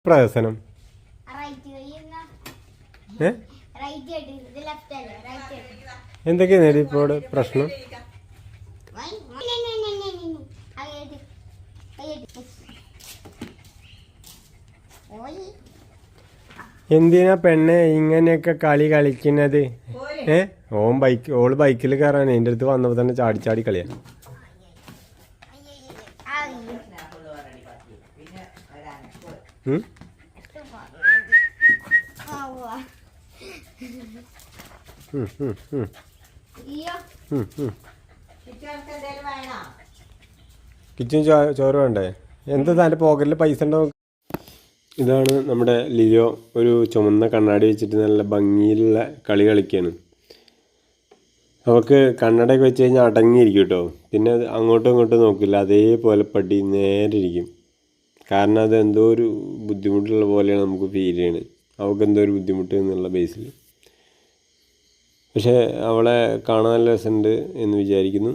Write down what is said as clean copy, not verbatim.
പ്രഹസനം? എന്തൊക്കെയാണ് ഇപ്പോൾ പ്രശ്നം? എന്തിനാ പെണ്ണെ ഇങ്ങനെയൊക്കെ കളി കളിക്കുന്നത്? ഓള് ബൈക്കിൽ കയറാൻ എൻ്റെ അടുത്ത് വന്നപ്പോൾ തന്നെ ചാടി ചാടി കളിയാ. കിച്ചൻ ചോറ് വേണ്ടേ? എന്താ തൻ്റെ പോക്കറ്റിൽ പൈസ ഉണ്ടോ? ഇതാണ് നമ്മുടെ ലിയോ. ഒരു ചുമന്ന കണ്ണാടി വെച്ചിട്ട് നല്ല ഭംഗിയിലുള്ള കളി കളിക്കുകയാണ്. അവൾക്ക് കണ്ണടയൊക്കെ വെച്ച് കഴിഞ്ഞാൽ അടങ്ങിയിരിക്കും കേട്ടോ. പിന്നെ അങ്ങോട്ടും ഇങ്ങോട്ടും നോക്കില്ല, അതേപോലെ പടി നേരെ ഇരിക്കും. കാരണം അത് എന്തോ ഒരു ബുദ്ധിമുട്ടുള്ള പോലെയാണ് നമുക്ക് ഫീൽ ചെയ്യണത്. അവൾക്ക് എന്തോ ഒരു ബുദ്ധിമുട്ട് എന്നുള്ള ബേസിൽ. പക്ഷേ അവളെ കാണാൻ നല്ല രസമുണ്ട് എന്ന് വിചാരിക്കുന്നു.